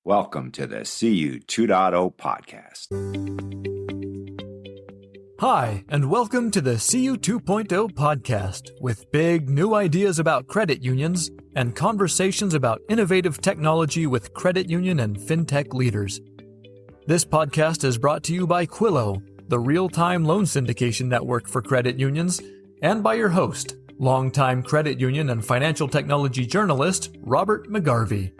Welcome to the CU 2.0 podcast. Hi, and welcome to the CU 2.0 podcast with big new ideas about credit unions and conversations about innovative technology with credit union and fintech leaders. This podcast is brought to you by Quillo, the real-time loan syndication network for credit unions, and by your host, longtime credit union and financial technology journalist Robert McGarvey.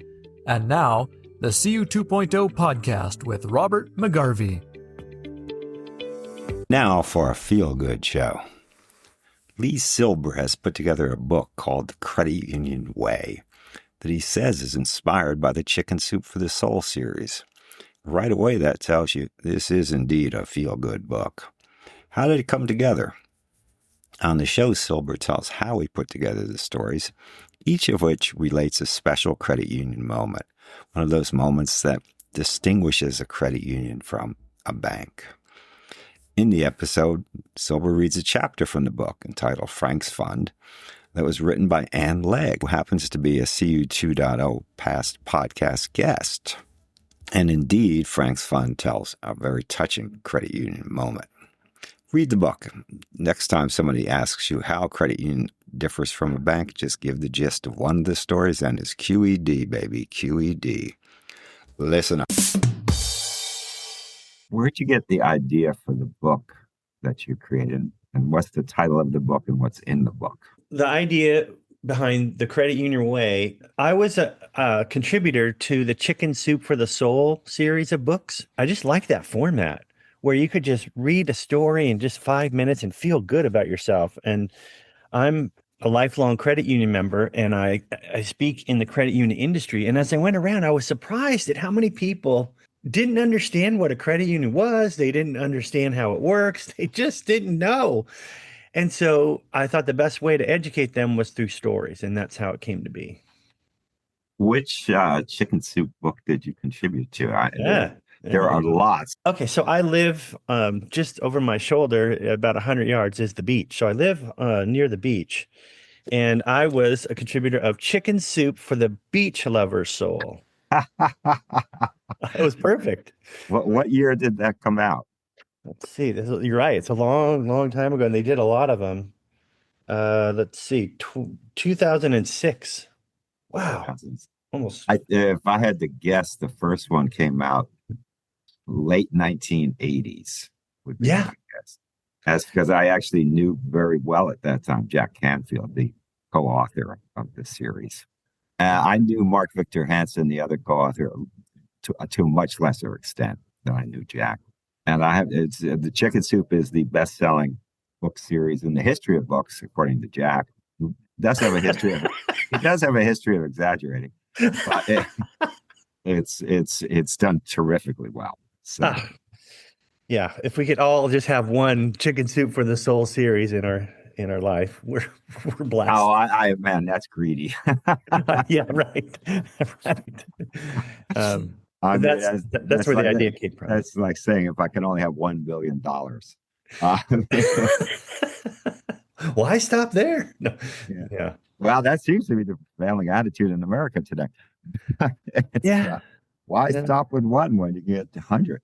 And now, the CU 2.0 podcast with Robert McGarvey. Now for a feel-good show. Lee Silber has put together a book called The Credit Union Way that he says is inspired by the Chicken Soup for the Soul series. Right away, that tells you this is indeed a feel-good book. How did it come together? On the show, Silber tells how he put together the stories, each of which relates a special credit union moment, one of those moments that distinguishes a credit union from a bank. In the episode, Silber reads a chapter from the book entitled Frank's Fund that was written by Ann Legg, who happens to be a CU 2.0 past podcast guest. And indeed, Frank's Fund tells a very touching credit union moment. Read the book. Next time somebody asks you how a credit union differs from a bank, just give the gist of one of the stories, and it's QED, baby, QED. Listen up. Where'd you get the idea for the book that you created? And what's the title of the book and what's in the book? The idea behind the Credit Union Way, I was a contributor to the Chicken Soup for the Soul series of books. I just like that format where you could just read a story in just 5 minutes and feel good about yourself. And I'm a lifelong credit union member, and I speak in the credit union industry. And as I went around, I was surprised at how many people didn't understand what a credit union was. They didn't understand how it works. They just didn't know. And so I thought the best way to educate them was through stories, and that's how it came to be. Which Chicken Soup book did you contribute to? There are Yeah. lots. Okay, so I live just over my shoulder, about 100 yards is the beach. So I live near the beach, and I was a contributor of Chicken Soup for the Beach Lover's Soul. It was perfect. What year did that come out? Let's see. You're right. It's a long, long time ago, and they did a lot of them. Let's see, 2006. Wow, almost. If I had to guess, the first one came out late 1980s. Would be my guess. That's because I actually knew very well at that time Jack Canfield, the co-author of the series. I knew Mark Victor Hansen, the other co-author, to a much lesser extent than I knew Jack. And the Chicken Soup is the best-selling book series in the history of books, according to Jack. Who does have a history of he does have a history of exaggerating, but it's done terrifically well. So. Yeah, if we could all just have one Chicken Soup for the Soul series in our life, we're blessed. Oh, man, that's greedy. Yeah, right. Right. That's where the idea came from. That's like saying if I can only have $1 billion. Why stop there? No. Yeah. Well, that seems to be the prevailing attitude in America today. Why stop with one when you get 100?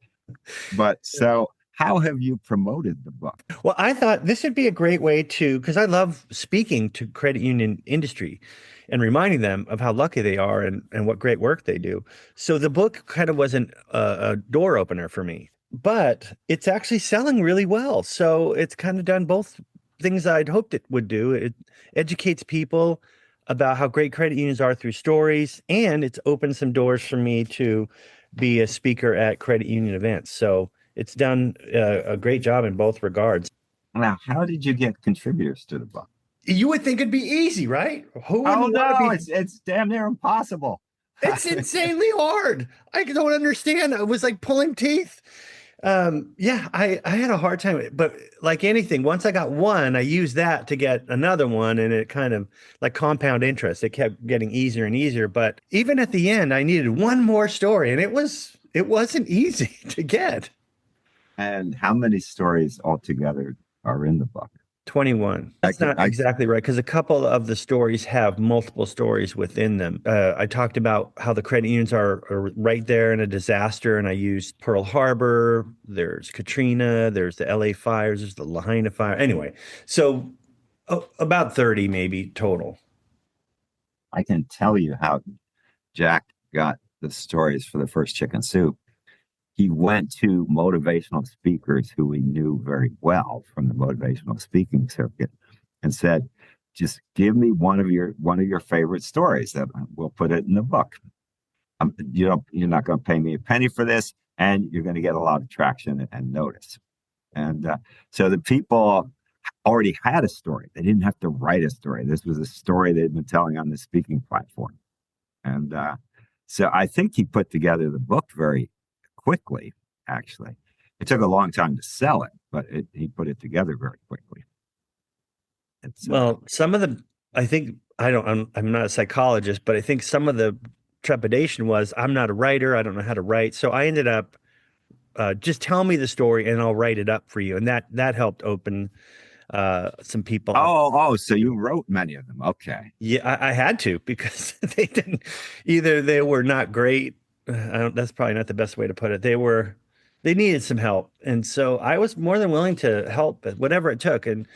But so how have you promoted the book? Well, I thought this would be a great way because I love speaking to credit union industry and reminding them of how lucky they are and what great work they do. So the book kind of wasn't a door opener for me, but it's actually selling really well. So it's kind of done both things I'd hoped it would do. It educates people about how great credit unions are through stories, and it's opened some doors for me to be a speaker at credit union events. So it's done a great job in both regards. Now, how did you get contributors to the book? You would think it'd be easy, right? It's damn near impossible. It's insanely hard. I don't understand. It was like pulling teeth. I had a hard time, but like anything, once I got one, I used that to get another one, and it kind of like compound interest. It kept getting easier and easier. But even at the end, I needed one more story, and it wasn't easy to get. And how many stories altogether are in the book? 21. I, That's not I, exactly right because a couple of the stories have multiple stories within them. I talked about how the credit unions are right there in a disaster, and I used Pearl Harbor. There's Katrina. There's the LA fires. There's the Lahaina fire. Anyway, so about 30 maybe total. I can tell you how Jack got the stories for the first chicken soup. He went to motivational speakers who we knew very well from the motivational speaking circuit and said, just give me one of your favorite stories that we'll put it in the book. You're not going to pay me a penny for this, and you're going to get a lot of traction and notice. And so the people already had a story. They didn't have to write a story. This was a story they'd been telling on the speaking platform. And so I think he put together the book very quickly, actually. It took a long time to sell it, but he put it together very quickly. It's Well, some of the, I think, I'm not a psychologist, but I think some of the trepidation was I'm not a writer. I don't know how to write. So I ended up just tell me the story and I'll write it up for you. And that helped open some people up. so you wrote many of them. Okay. Yeah, I had to because they didn't either. They were not great. That's probably not the best way to put it. They needed some help. And so I was more than willing to help whatever it took. And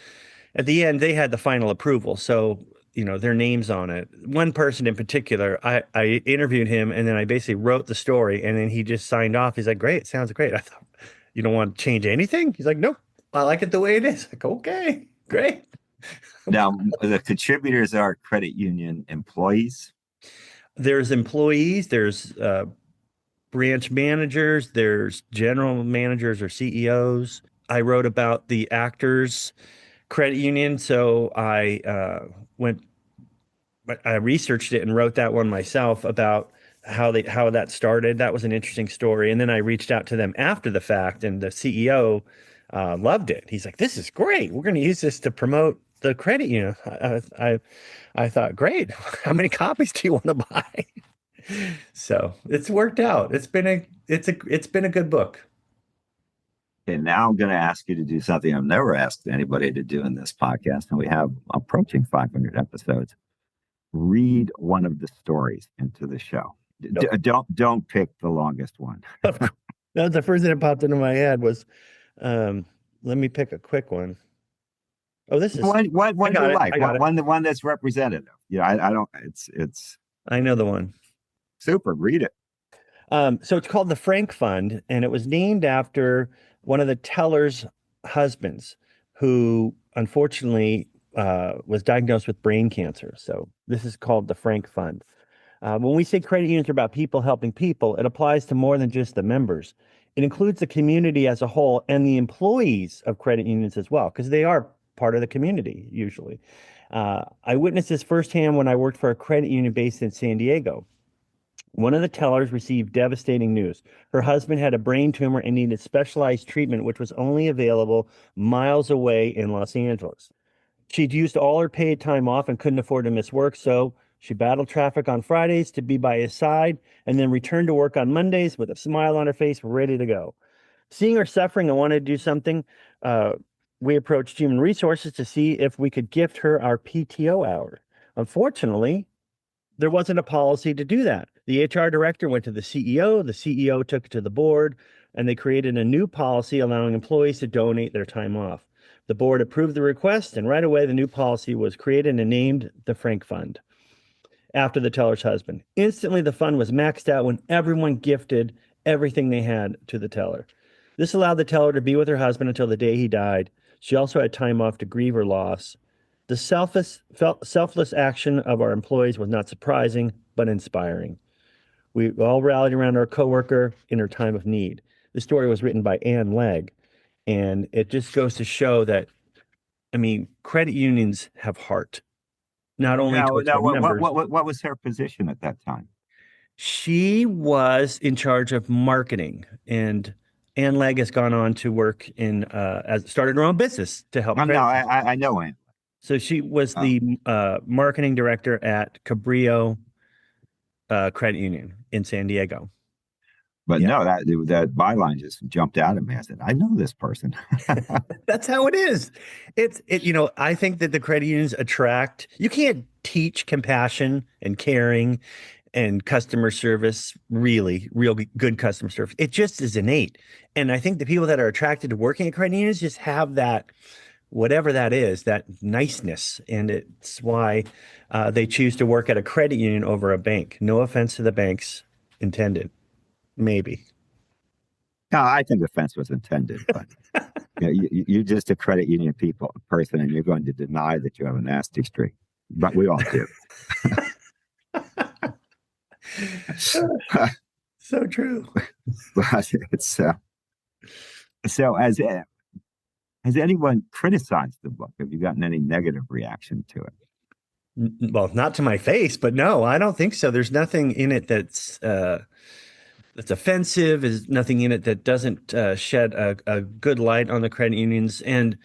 at the end, they had the final approval. So, their names on it. One person in particular, I interviewed him and then I basically wrote the story and then he just signed off. He's like, great, sounds great. I thought, you don't want to change anything? He's like, nope, I like it the way it is. Like, okay, great. Now, the contributors are credit union employees. There's employees, there's branch managers, there's general managers or CEOs. I wrote about the actors credit union, so I researched it and wrote that one myself about how that started. That was an interesting story. And then I reached out to them after the fact, and the CEO loved it. He's like, "This is great. We're going to use this to promote the credit union." I thought, great. How many copies do you want to buy? So it's worked out. It's been a good book. And now I'm going to ask you to do something I've never asked anybody to do in this podcast, and we have approaching 500 episodes. Read one of the stories into the show. Nope. Don't pick the longest one. That was the first thing that popped into my head was, let me pick a quick one. Oh, this is One I got you it. like. I got it. One that's representative. Yeah, I don't. It's I know the one. super. Read it. So it's called the Frank Fund, and it was named after one of the teller's husbands, who unfortunately was diagnosed with brain cancer. So this is called the Frank Fund. When we say credit unions are about people helping people, it applies to more than just the members. It includes the community as a whole and the employees of credit unions as well, because they are part of the community usually. I witnessed this firsthand when I worked for a credit union based in San Diego. One of the tellers received devastating news. Her husband had a brain tumor and needed specialized treatment, which was only available miles away in Los Angeles. She'd used all her paid time off and couldn't afford to miss work, so she battled traffic on Fridays to be by his side and then returned to work on Mondays with a smile on her face, ready to go. Seeing her suffering and wanted to do something, we approached Human Resources to see if we could gift her our PTO hour. Unfortunately, there wasn't a policy to do that. The HR director went to the CEO took it to the board, and they created a new policy allowing employees to donate their time off. The board approved the request, and right away, the new policy was created and named the Frank Fund after the teller's husband. Instantly, the fund was maxed out when everyone gifted everything they had to the teller. This allowed the teller to be with her husband until the day he died. She also had time off to grieve her loss. The selfless action of our employees was not surprising, but inspiring. We all rallied around our coworker in her time of need. The story was written by Ann Legg, and it just goes to show that, I mean, credit unions have heart, not only towards their members. What was her position at that time? She was in charge of marketing, and Ann Legg has gone on to work started her own business to help. No, I know Ann. So she was the marketing director at Cabrillo Credit Union in San Diego. But Yeah. no, that byline just jumped out at me. I said, I know this person. That's how it is. I think that the credit unions attract, you can't teach compassion and caring and customer service, really, real good customer service. It just is innate. And I think the people that are attracted to working at credit unions just have that, whatever that is, that niceness. And it's why they choose to work at a credit union over a bank. No offense to the banks intended, maybe. No, I think offense was intended, but you're just a credit union person, and you're going to deny that you have a nasty streak. But we all do. So true. But it's so. Has anyone criticized the book? Have you gotten any negative reaction to it? Well, not to my face, but no, I don't think so. There's nothing in it that's offensive. There's nothing in it that doesn't shed a good light on the credit unions. And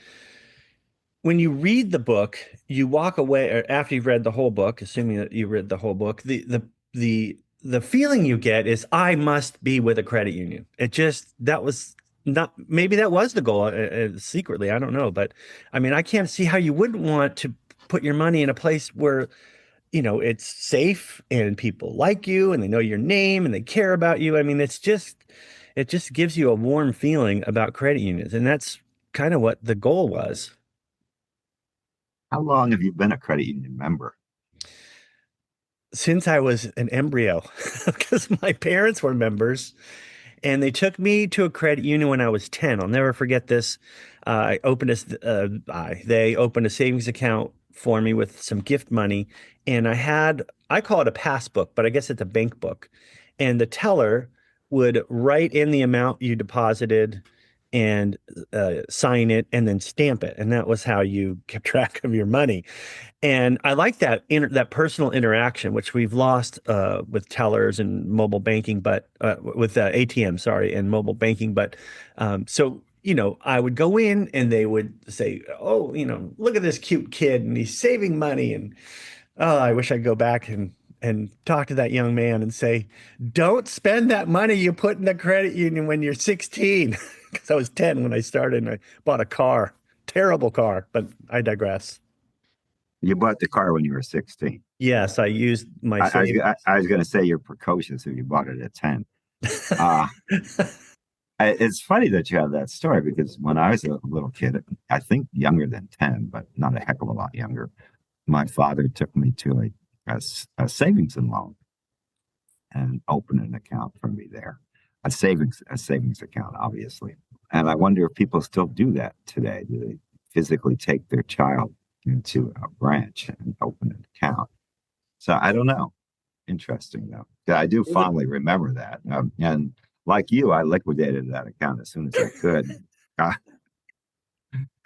when you read the book, you walk away, or after you've read the whole book, assuming that you read the whole book, the feeling you get is I must be with a credit union. It just that was not, maybe that was the goal secretly. I don't know, but I mean, I can't see how you wouldn't want to put your money in a place where it's safe and people like you and they know your name and they care about you. I mean, it just gives you a warm feeling about credit unions, and that's kind of what the goal was. How long have you been a credit union member? Since I was an embryo, because my parents were members and they took me to a credit union when I was 10. I'll never forget this. They opened a savings account for me with some gift money, and I call it a passbook, but I guess it's a bank book. And the teller would write in the amount you deposited and sign it and then stamp it. And that was how you kept track of your money. And I like that personal interaction, which we've lost with tellers and mobile banking, but with ATM, sorry, and mobile banking. But so I would go in and they would say, "Oh, look at this cute kid, and he's saving money." And oh, I wish I'd go back and talk to that young man and say, "Don't spend that money you put in the credit union when you're 16," because I was 10 when I started and I bought a car, terrible car. But I digress. You bought the car when you were 16. Yes, I used my I, I was, I, savings. I was going to say you're precocious if you bought it at 10. Uh, it's funny that you have that story because when I was a little kid, I think younger than 10, but not a heck of a lot younger, my father took me to a savings and loan and opened an account for me there. A savings account, obviously. And I wonder if people still do that today. Do they physically take their child into a branch and open an account? So I don't know. Interesting though. Yeah, I do fondly remember that. And like you, I liquidated that account as soon as I could. Uh,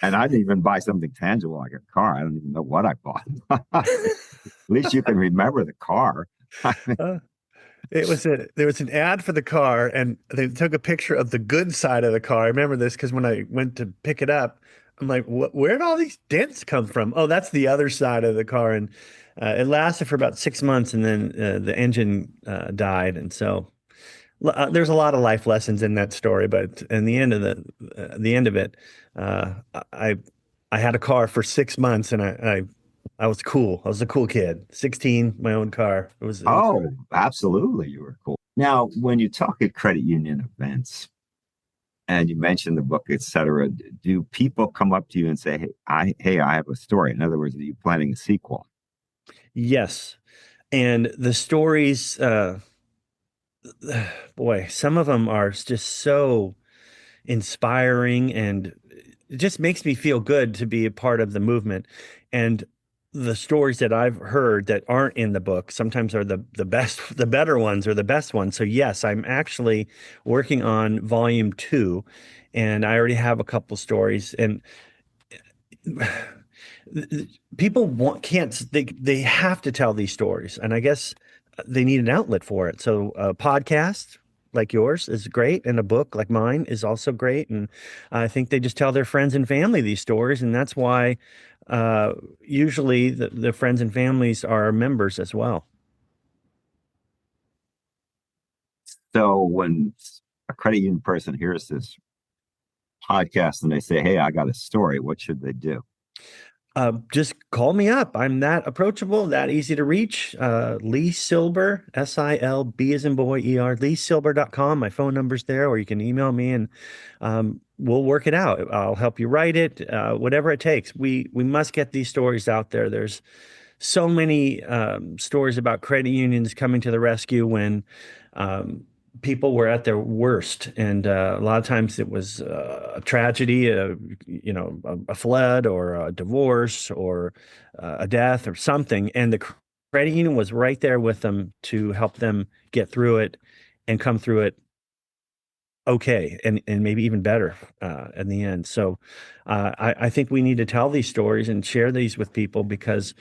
and I didn't even buy something tangible like a car. I don't even know what I bought. At least you can remember the car. Uh, there was an ad for the car, and they took a picture of the good side of the car. I remember this because when I went to pick it up, I'm like, where'd all these dents come from? Oh, that's the other side of the car. And it lasted for about 6 months, and then the engine died. And so there's a lot of life lessons in that story. But in the end of it, uh, I I had a car for 6 months, and I was cool. I was a cool kid. 16, my own car. It was Oh, absolutely. You were cool. Now, when you talk at credit union events and you mention the book, et cetera, do people come up to you and say, hey, I have a story? In other words, are you planning a sequel? Yes. And the stories, boy, some of them are just so inspiring, and it just makes me feel good to be a part of the movement. And the stories that I've heard that aren't in the book sometimes are the best, the better ones or the best ones. So yes, I'm actually working on volume 2, and I already have a couple stories. And people they have to tell these stories, and I guess they need an outlet for it. So a podcast like yours is great, and a book like mine is also great. And I think they just tell their friends and family these stories, and that's why uh, usually the friends and families are members as well. So when a credit union person hears this podcast and they say, "Hey, I got a story," what should they do? Just call me up. I'm that approachable, that easy to reach. Lee Silber, Silb as in boy, ER, leesilber.com. My phone number's there, or you can email me and we'll work it out. I'll help you write it, whatever it takes. We must get these stories out there. There's so many stories about credit unions coming to the rescue when um, people were at their worst, and a lot of times it was a tragedy, a flood or a divorce or a death or something, and the credit union was right there with them to help them get through it and come through it okay and maybe even better in the end. So I think we need to tell these stories and share these with people because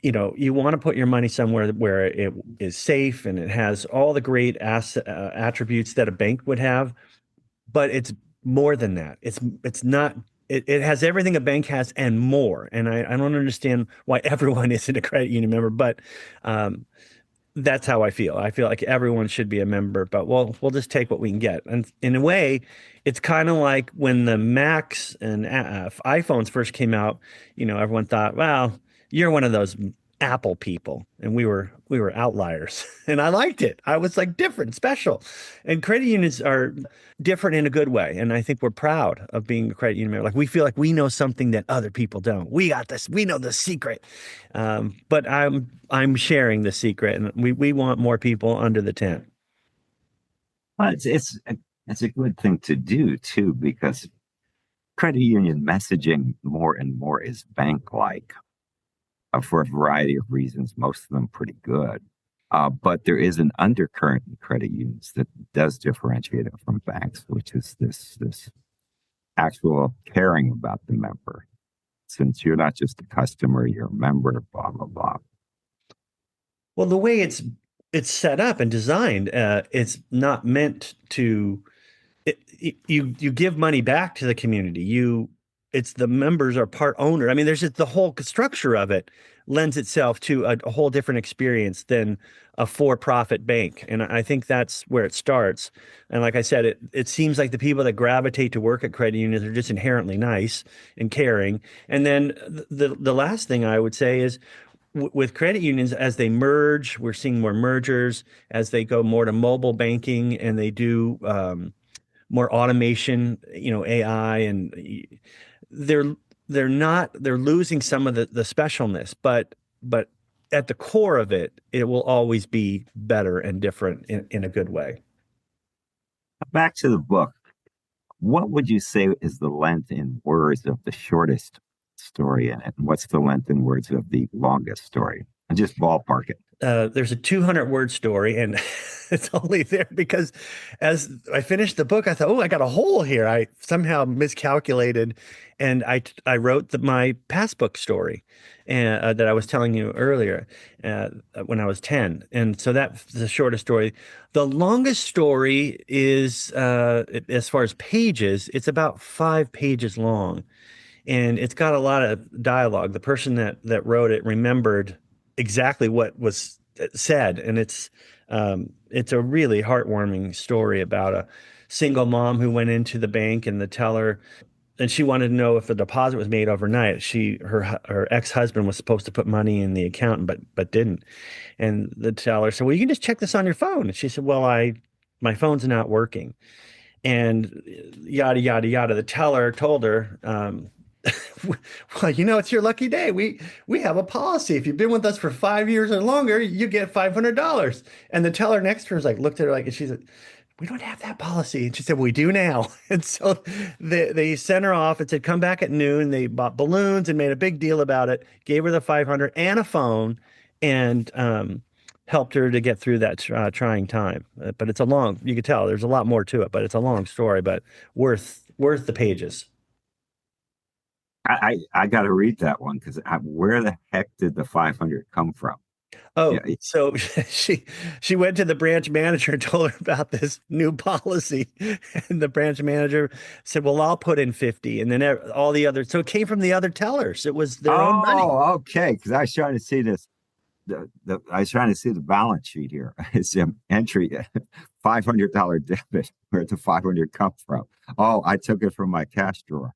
you want to put your money somewhere where it is safe and it has all the great attributes that a bank would have, but it's more than that. It's not. It has everything a bank has and more. And I don't understand why everyone isn't a credit union member, but um, that's how I feel. I feel like everyone should be a member, but we'll just take what we can get. And in a way, it's kind of like when the Macs and iPhones first came out, everyone thought, well, you're one of those Apple people. And we were outliers. And I liked it. I was like different, special. And credit unions are different in a good way. And I think we're proud of being a credit union member. Like we feel like we know something that other people don't. We got this. We know the secret. But I'm sharing the secret, and we want more people under the tent. Well, it's a good thing to do too, because credit union messaging more and more is bank-like for a variety of reasons, most of them pretty good. But there is an undercurrent in credit unions that does differentiate it from banks, which is this actual caring about the member. Since you're not just a customer, you're a member, blah, blah, blah. Well, the way it's set up and designed, it's not meant to you give money back to the community. It's the members are part owner. I mean, there's just the whole structure of it lends itself to a whole different experience than a for-profit bank. And I think that's where it starts. And like I said, it seems like the people that gravitate to work at credit unions are just inherently nice and caring. And then the last thing I would say is with credit unions, as they merge, we're seeing more mergers as they go more to mobile banking and they do more automation, AI, and they're they're losing some of the specialness, but at the core of it, it will always be better and different in a good way. Back to the book. What would you say is the length in words of the shortest story in it? And what's the length in words of the longest story? And just ballpark it. There's a 200-word story, and it's only there because as I finished the book, I thought, oh, I got a hole here. I somehow miscalculated, and I wrote my passbook story that I was telling you earlier when I was 10. And so that's the shortest story. The longest story is, as far as pages, it's about 5 pages long and it's got a lot of dialogue. The person that wrote it remembered exactly what was said, and it's a really heartwarming story about a single mom who went into the bank and the teller and she wanted to know if the deposit was made overnight. Her ex-husband was supposed to put money in the account but didn't. And the teller said, "Well, you can just check this on your phone." And she said, "Well, my phone's not working." And yada yada yada. The teller told her, well, it's your lucky day. We have a policy. If you've been with us for 5 years or longer, you get $500. And the teller next to her is like looked at her like, and she said, "We don't have that policy." And she said, "We do now." And so they sent her off and said, "Come back at noon." They bought balloons and made a big deal about it. Gave her the 500 and a phone, and helped her to get through that trying time. But it's you can tell there's a lot more to it. But it's a long story, but worth the pages. I got to read that one because where the heck did the 500 come from? Yeah, Oh, so she went to the branch manager and told her about this new policy, and the branch manager said, "Well, I'll put in 50," and then all the other. So it came from the other tellers. It was their own money. oh, okay. Because I was trying to see this I was trying to see the balance sheet here. It's entry $500 debit. Where'd the 500 come from? Oh, I took it from my cash drawer.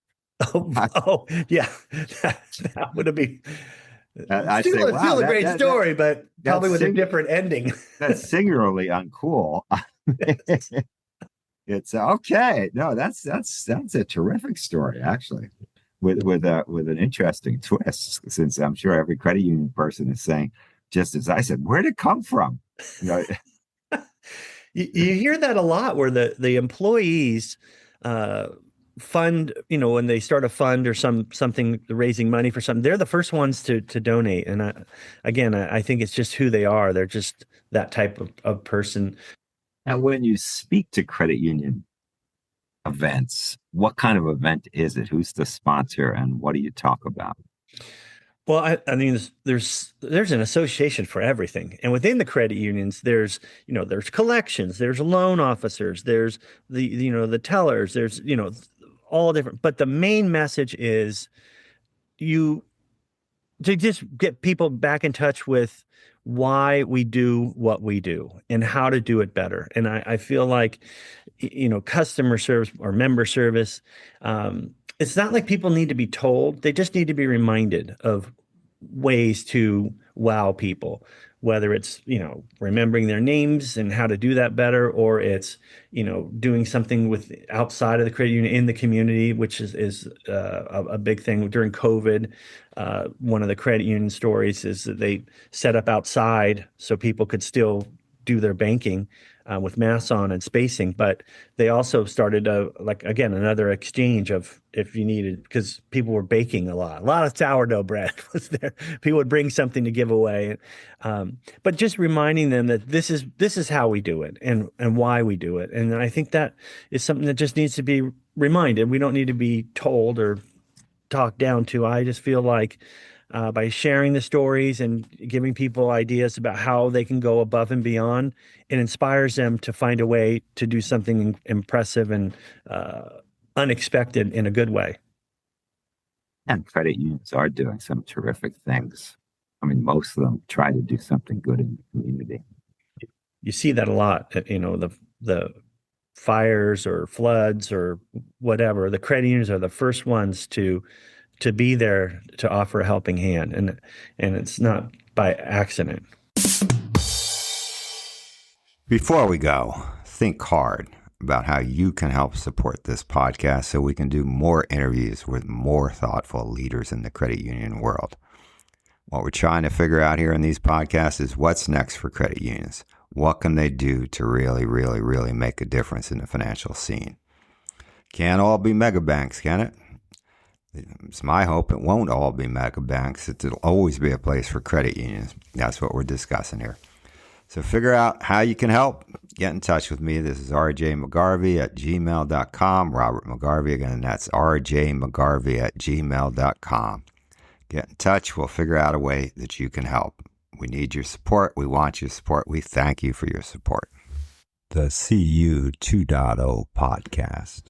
Yeah, that would have been I say, still, wow, still a great story, but probably with a sing- different ending. that's singularly uncool. It's okay. No, that's a terrific story, actually, with an interesting twist. Since I'm sure every credit union person is saying, just as I said, where'd it come from? You know, You hear that a lot, where the employees uh, fund, when they start a fund or something, raising money for something, they're the first ones to donate. And I think it's just who they are. They're just that type of person. and when you speak to credit union events, what kind of event is it? Who's the sponsor, and what do you talk about? Well, I mean, there's an association for everything, and within the credit unions, there's collections, there's loan officers, there's the tellers, there's all different. But the main message is you to just get people back in touch with why we do what we do and how to do it better. And I feel like, customer service or member service, it's not like people need to be told. They just need to be reminded of ways to wow people, whether it's, remembering their names and how to do that better, or it's, doing something with outside of the credit union in the community, which is a big thing during COVID. One of the credit union stories is that they set up outside so people could still do their banking with masks on and spacing, but they also started another exchange of, if you needed, because people were baking a lot of sourdough bread was there. People would bring something to give away, but just reminding them that this is how we do it and why we do it. And I think that is something that just needs to be reminded. We don't need to be told or talked down to. I just feel like by sharing the stories and giving people ideas about how they can go above and beyond, it inspires them to find a way to do something impressive and unexpected in a good way. And credit unions are doing some terrific things. I mean, most of them try to do something good in the community. You see that a lot, the fires or floods or whatever. The credit unions are the first ones to be there to offer a helping hand, and it's not by accident. Before we go, think hard about how you can help support this podcast so we can do more interviews with more thoughtful leaders in the credit union world. What we're trying to figure out here in these podcasts is what's next for credit unions. What can they do to really, really, really make a difference in the financial scene? Can't all be mega banks, can it? It's my hope it won't all be mega banks. It'll always be a place for credit unions. That's what we're discussing here. So figure out how you can help. Get in touch with me. This is rjmcgarvey@gmail.com. Robert McGarvey. Again, that's rjmcgarvey@gmail.com. Get in touch. We'll figure out a way that you can help. We need your support. We want your support. We thank you for your support. The CU 2.0 podcast.